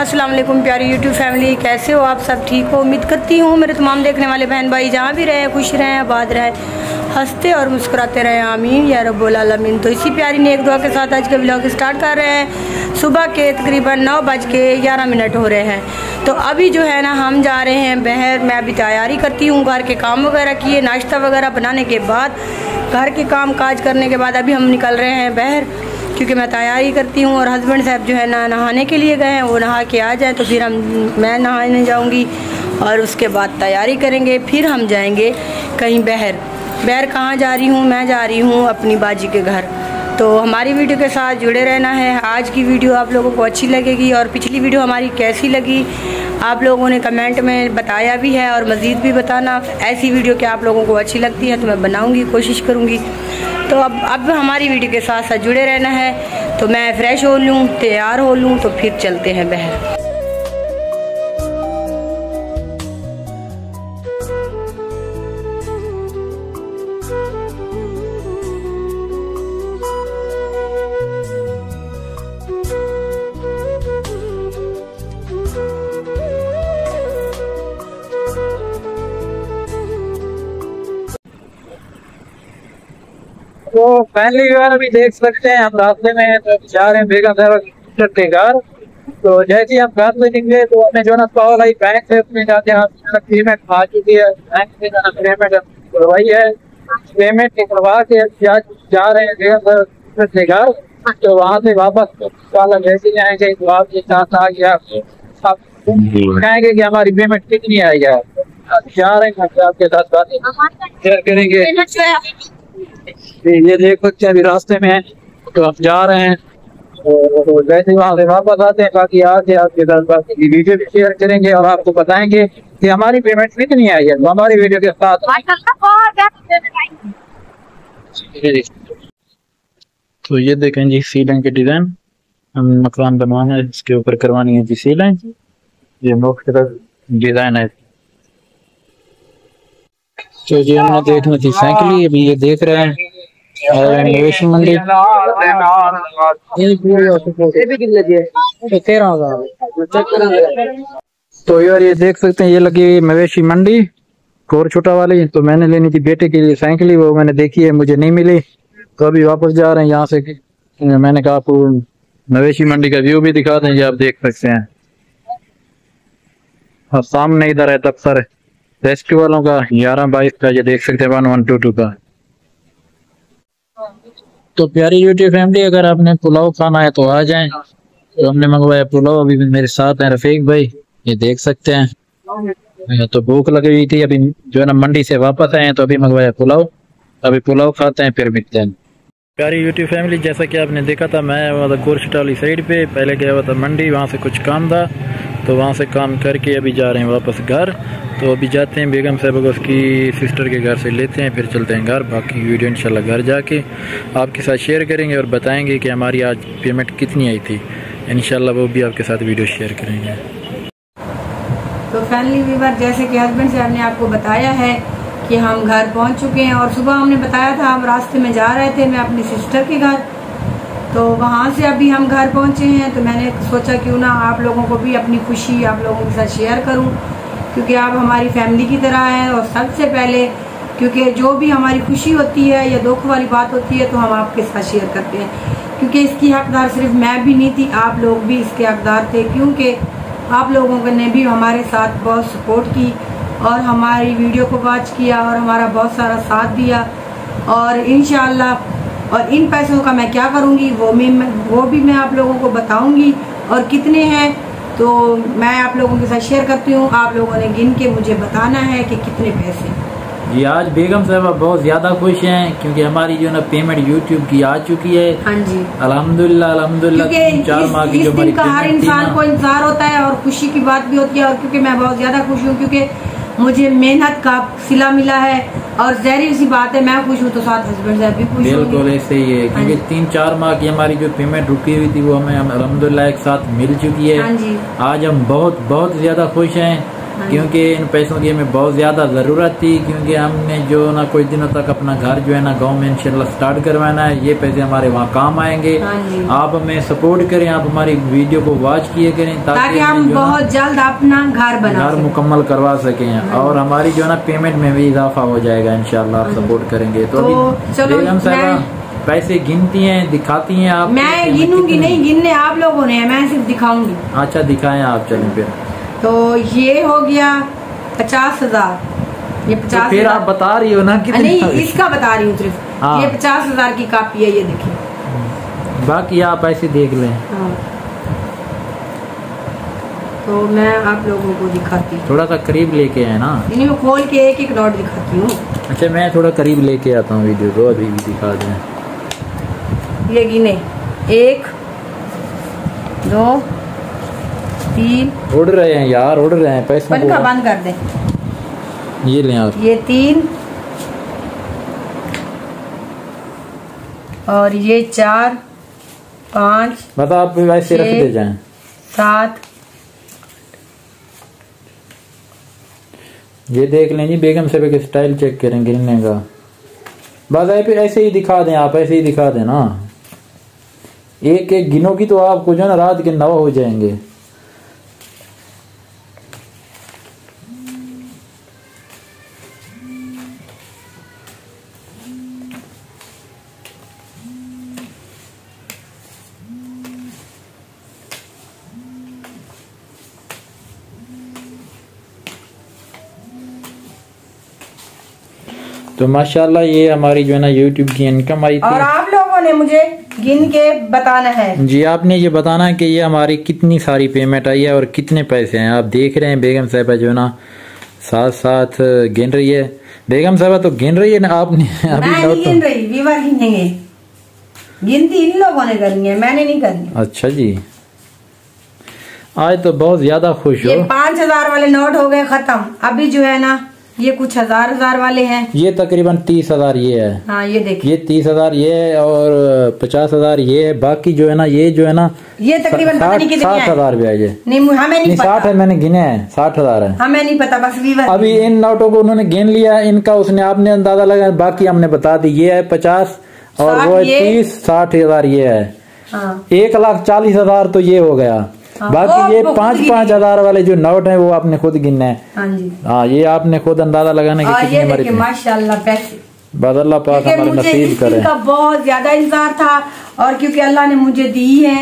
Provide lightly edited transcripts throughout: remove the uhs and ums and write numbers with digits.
अस्सलाम वालेकुम प्यारी यूट्यूब फैमिली, कैसे हो आप सब? ठीक हो? उम्मीद करती हूँ मेरे तमाम देखने वाले बहन भाई जहाँ भी रहे खुश रहें, आबाद रहें, हंसते और मुस्कुराते रहें, आमीन या रब्बुल आलमीन। तो इसी प्यारी नेक दुआ के साथ आज के व्लॉग स्टार्ट कर रहे हैं। सुबह के तकरीबन 9:11 हो रहे हैं। तो अभी जो है ना हम जा रहे हैं बहर। मैं अभी तैयारी करती हूँ, घर के काम वगैरह किए, नाश्ता वगैरह बनाने के बाद, घर के काम काज करने के बाद अभी हम निकल रहे हैं बहर, क्योंकि मैं तैयारी करती हूँ। और हस्बैंड साहब जो है ना नहाने के लिए गए हैं, वो नहा के आ जाएँ तो फिर मैं नहाने जाऊँगी और उसके बाद तैयारी करेंगे, फिर हम जाएंगे कहीं बहर। बहर कहाँ जा रही हूँ? मैं जा रही हूँ अपनी बाजी के घर। तो हमारी वीडियो के साथ जुड़े रहना है। आज की वीडियो आप लोगों को अच्छी लगेगी और पिछली वीडियो हमारी कैसी लगी आप लोगों ने कमेंट में बताया भी है, और मज़ीद भी बताना ऐसी वीडियो कि आप लोगों को अच्छी लगती है तो मैं बनाऊँगी, कोशिश करूँगी। तो अब हमारी वीडियो के साथ साथ जुड़े रहना है। तो मैं फ़्रेश हो लूँ, तैयार हो लूँ, तो फिर चलते हैं बहर। तो पहली बार अभी देख सकते हैं हम रास्ते में तो जा रहे हैं बेगम साहब के घर। तो जैसे ही हम घर से निकले तो हमने जो ना कॉल आई बैंक से, उसमें जाते हैं पेमेंट आ चुकी है, बैंक से जो ना पेमेंट करवाई है, पेमेंट करवा के जा रहे हैं बेगम साहब के घर। तो वहाँ से वापस वाला जैसे ही आएंगे तो आपके साथ आ गया, आप कहेंगे कि हमारी पेमेंट कितनी आई है। जा रहे हैं आपके साथ बात शेयर करेंगे। ये देख सकते हैं अभी रास्ते में है, तो हम जा रहे हैं। तो जैसे ही वहाँ से वापस आते हैं बाकी आके आपके साथ बाकी वीडियो भी शेयर करेंगे और आपको बताएंगे कि हमारी पेमेंट कितनी आई है। तो हमारी वीडियो के साथ तो ये देखें जी सीलिंग के डिजाइन, हम मकान बनवाना है, इसके ऊपर करवानी है जी सीलिंग। ये मुख्तलिफ डिजाइन है। तो ये हमने देखना थी साइकिल, अभी ये देख रहे हैं मवेशी मंडी। तो यार ये देख सकते हैं ये लगी हुई मवेशी मंडी कोर छोटा वाली। तो मैंने लेनी थी बेटे के लिए साइकिल, वो मैंने देखी है, मुझे नहीं मिली। तो अभी वापस जा रहे हैं यहाँ से। मैंने कहा आपको मवेशी मंडी का व्यू भी दिखा दें, ये आप देख सकते हैं। और सामने इधर है दफ्तर रेस्क्यू वालों का 11/22 का, ये देख सकते हैं 1122 का। तो प्यारी यूट्यूब फैमिली, अगर आपने पुलाव खाना है तो आ जाएं। तो हमने मंगवाया पुलाव, अभी मेरे साथ हैं रफीक भाई, ये देख सकते हैं। तो भूख लगी हुई थी, अभी जो है ना मंडी से वापस आए हैं तो अभी मंगवाया पुलाव। अभी पुलाव खाते हैं फिर मिलते हैं। प्यारी यूट्यूब फैमिली, जैसा कि आपने देखा था मैं वहाँ कोर्शट वाली साइड पे पहले गया हुआ था मंडी, वहाँ से कुछ काम था तो वहाँ से काम करके अभी जा रहे हैं वापस घर। तो अभी जाते हैं बेगम साहब को उसकी सिस्टर के घर से लेते हैं, फिर चलते हैं घर। बाकी वीडियो इंशाल्लाह घर जाके आपके साथ शेयर करेंगे और बताएंगे कि हमारी आज पेमेंट कितनी आई थी। इंशाल्लाह वो भी आपके साथ वीडियो शेयर करेंगे। तो फैमिली व्यूअर, जैसे कि हस्बैंड साहब ने आपको बताया है कि हम घर पहुंच चुके हैं, और सुबह हमने बताया था हम रास्ते में जा रहे थे मैं अपनी सिस्टर के घर। तो वहाँ से अभी हम घर पहुँचे हैं। तो मैंने सोचा क्यों ना आप लोगों को भी अपनी खुशी आप लोगों के साथ शेयर करूँ, क्योंकि आप हमारी फैमिली की तरह हैं। और सबसे पहले क्योंकि जो भी हमारी खुशी होती है या दुख वाली बात होती है तो हम आपके साथ शेयर करते हैं, क्योंकि इसकी हकदार सिर्फ मैं भी नहीं थी, आप लोग भी इसके हकदार थे, क्योंकि आप लोगों ने भी हमारे साथ बहुत सपोर्ट की और हमारी वीडियो को वॉच किया और हमारा बहुत सारा साथ दिया। और इंशाल्लाह और इन पैसों का मैं क्या करूँगी वो भी मैं आप लोगों को बताऊँगी, और कितने हैं तो मैं आप लोगों के साथ शेयर करती हूँ। आप लोगों ने गिन के मुझे बताना है कि कितने पैसे। ये आज बेगम साहबा बहुत ज्यादा खुश हैं क्योंकि हमारी जो ना पेमेंट यूट्यूब की आ चुकी है। हाँ जी, अल्हम्दुलिल्लाह अल्हम्दुलिल्लाह। 4 माह की जो हमारी का हर इंसान को इंतजार होता है और खुशी की बात भी होती है। और क्योंकि मैं बहुत ज्यादा खुश हूँ, क्योंकि मुझे मेहनत का सिला मिला है, और ज़ाहिर सी बात है मैं खुश हूँ तो साथ हस्बैंड साहब भी खुश। बिल्कुल ऐसे ही है, क्योंकि 3-4 माह की हमारी जो पेमेंट रुकी हुई थी वो हमें अल्हम्दुलिल्लाह एक साथ मिल चुकी है। हाँ जी, आज हम बहुत बहुत ज्यादा खुश हैं। क्योंकि इन पैसों की हमें बहुत ज़्यादा ज़रूरत थी, क्योंकि हमने जो ना कुछ दिनों तक अपना घर जो है ना गांव में इंशाल्लाह स्टार्ट करवाना है। ये पैसे हमारे वहाँ काम आएंगे। आप हमें सपोर्ट करें, आप हमारी वीडियो को वॉच किए करें ताकि हम बहुत जल्द अपना घर मुकम्मल करवा सकें और हमारी जो है ना पेमेंट में भी इजाफा हो जाएगा इंशाल्लाह। आप सपोर्ट करेंगे तो अभी बेगम साहब पैसे गिनती हैं, दिखाती हैं आप? मैं गिनूंगी नहीं, गिनने आप लोगों ने, मैं सिर्फ दिखाऊंगी। अच्छा दिखाएं आप, चलें फिर। तो ये हो गया 50,000। ये 50,000 तो फिर आप बता रही हो ना कितनी? नहीं, इसका बता रही हूँ सिर्फ। हाँ। ये 50,000 की कापी है, ये देखिए। बाकी आप ऐसे देख लें। हाँ। तो मैं आप लोगों को दिखाती हूँ, थोड़ा सा करीब लेके आए ना। इन्हीं में खोल के एक एक नोट दिखाती हूँ। अच्छा मैं थोड़ा करीब लेके आता हूँ वीडियो को, अभी भी दिखा दें। ये गिने 1 2 3। उड़ रहे हैं यार, उड़ रहे हैं पैसे। पंखा बंद कर दें। ये लें आप। ये 3 और ये 4 5 बता आप वैसे रख दे जाएं। 7। ये देख लें जी, बेगम साहब के स्टाइल चेक करें गिनने का। बस ऐसे ही दिखा दें आप, ऐसे ही दिखा दें ना। एक एक गिनोगी तो आपको जो है ना रात के 9 हो जाएंगे। तो माशाल्लाह ये हमारी जो है ना यूट्यूब की इनकम आई थी। और आप लोगों ने मुझे गिन के बताना है। जी आपने ये बताना है कि ये हमारी कितनी सारी पेमेंट आई है और कितने पैसे हैं। आप देख रहे हैं बेगम साहबा जो है ना साथ साथ गिन रही है। बेगम साहबा तो गिन रही है ना, आपने अभी मैं नहीं गिन रही, वीवर गिनेंगे। गिनती इन लोगों ने करनी है, मैंने नहीं करनी। अच्छा जी, आज तो बहुत ज्यादा खुश हो। ये 5,000 वाले नोट हो गए खत्म। अभी जो है ना ये कुछ हजार वाले हैं। ये तकरीबन 30,000 ये है। हाँ ये देखिए, ये 30,000 ये है और 50,000 ये है। बाकी जो है ना ये जो है ना ये तकरीबन 60,000 रुपया ये नहीं, हमें नहीं पता। 60 है, मैंने गिने हैं 60,000 है। हमें नहीं पता, बस वीवर। अभी इन नोटों को उन्होंने गिन लिया, इनका उसने आपने अंदाजा लगाया, बाकी हमने बता दी। ये है 50 और वो है 30, 60,000 ये है। 1,40,000 तो ये हो गया। बाकी ये 5,000 वाले जो नोट हैं वो आपने खुद गिनना है। हाँ जी, हाँ ये आपने खुद अंदाजा लगाना है कि कितने हमारे माशाल्लाह पैसे। बस अल्लाह पाक हमारे नसीब करे। इनका बहुत ज्यादा इंतजार था और क्योंकि अल्लाह ने मुझे दी है,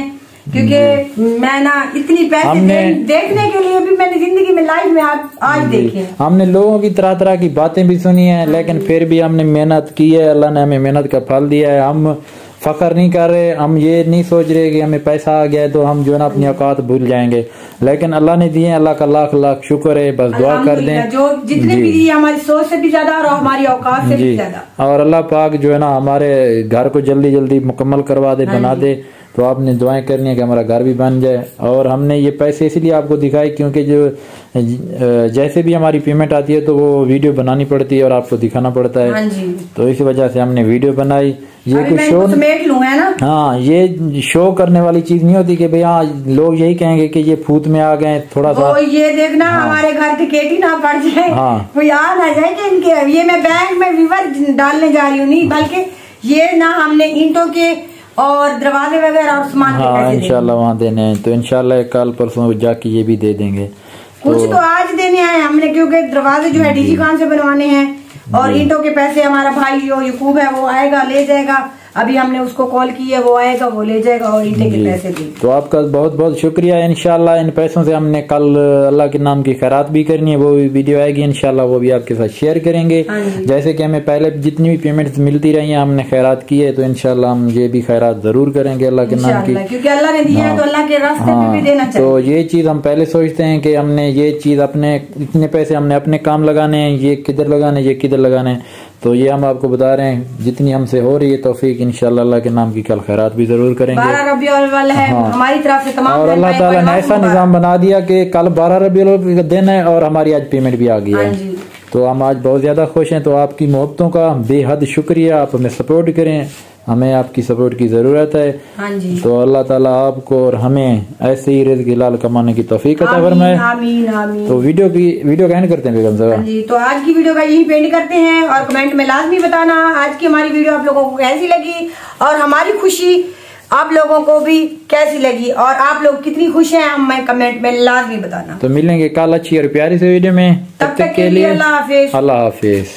क्योंकि मैं ना इतनी पैसे देखने के लिए भी मैंने जिंदगी में लाइफ में आज देखे। हमने लोगों की तरह तरह की बातें भी सुनी है, लेकिन फिर भी हमने मेहनत की है। अल्लाह ने हमें मेहनत का फल दिया है। हम फख्र नहीं कर रहे, हम ये नहीं सोच रहे कि हमें पैसा आ गया है तो हम जो है ना अपनी औकात भूल जाएंगे, लेकिन अल्लाह ने दिए, अल्लाह का लाख लाख शुक्र है। बस दुआ कर दें जो जितने भी दिए हमारी सोच से भी ज्यादा और हमारी औकात से भी ज्यादा। और अल्लाह पाक जो है ना हमारे घर को जल्दी जल्दी मुकम्मल करवा दे, बना दे। तो आपने दुआएं करनी है कि हमारा घर भी बन जाए। और हमने ये पैसे इसलिए आपको दिखाए क्योंकि जो जैसे भी हमारी पेमेंट आती है तो वो वीडियो बनानी पड़ती है और आपको दिखाना पड़ता है। तो इसी वजह से हमने वीडियो बनाई। ये कुछ शो है ना, हाँ ये शो करने वाली चीज नहीं होती कि भाई हाँ लोग यही कहेंगे कि ये फूत में आ गए थोड़ा सा। ये देखना हमारे घर की केटी ना पड़ जाए, कोई आ ना जाए कि इनके ये मैं बैंक में वीवर डालने जा रही हूँ, नहीं बल्कि ये ना हमने ईंटों के और दरवाजे वगैरह और सामान के पैसे इंशाल्लाह वहाँ देने हैं। तो इंशाल्लाह कल परसों जाके ये भी दे देंगे। कुछ तो आज देने हैं हमने, क्योंकि दरवाजे जो है डीजी खान से बनवाने हैं और ईंटों के पैसे हमारा भाई जो यकूब है वो आएगा ले जाएगा। अभी हमने उसको कॉल की है, वो आएगा वो ले जाएगा और ईंटे के पैसे भी। तो आपका बहुत बहुत शुक्रिया। इंशाल्लाह इन पैसों से हमने कल अल्लाह के नाम की खैरात भी करनी है, वो भी वीडियो आएगी इंशाल्लाह, वो भी आपके साथ शेयर करेंगे। जैसे कि हमें पहले जितनी भी पेमेंट मिलती रही है हमने खैरात की है, तो इंशाल्लाह हम ये भी खैरात जरूर करेंगे अल्लाह के नाम की, क्योंकि अल्लाह ने दिया है तो अल्लाह के रास्ते में भी देना चाहिए। तो ये चीज हम पहले सोचते हैं कि हमने ये चीज अपने इतने पैसे हमने अपने काम लगाने हैं, ये किधर लगाने ये किधर लगाने हैं। तो ये हम आपको बता रहे हैं जितनी हमसे हो रही है तौफीक इंशाल्लाह अल्लाह के नाम की कल खैरात भी जरूर करेंगे। 12 रबीउल अव्वल है हमारी तरफ से तमाम। और अल्लाह ताला ने ऐसा निजाम बना दिया कि कल 12 रबीउल अव्वल का दिन है और हमारी आज पेमेंट भी आ गई है। तो हम आज बहुत ज्यादा खुश हैं। तो आपकी मोहब्बतों का बेहद शुक्रिया, आप हमें सपोर्ट करें, हमें आपकी सपोर्ट की ज़रूरत है। हाँ जी। तो अल्लाह ताला आपको और हमें ऐसे ही रिज़्क़ हलाल कमाने की तौफीक अता फरमाए। आमीन आमीन। तो वीडियो का एंड करते हैं बेगम साहब। हाँ जी, तो आज की वीडियो का यही एंड करते हैं और कमेंट में लाजमी बताना आज की हमारी वीडियो आप लोगों को कैसी लगी और हमारी खुशी आप लोगों को भी कैसी लगी और आप लोग कितनी खुश हैं हमें कमेंट में लाजमी बताना। तो मिलेंगे कल अच्छी और प्यारी से वीडियो में, तब तक के लिए अल्लाह हाफिज। अल्लाह हाफिज।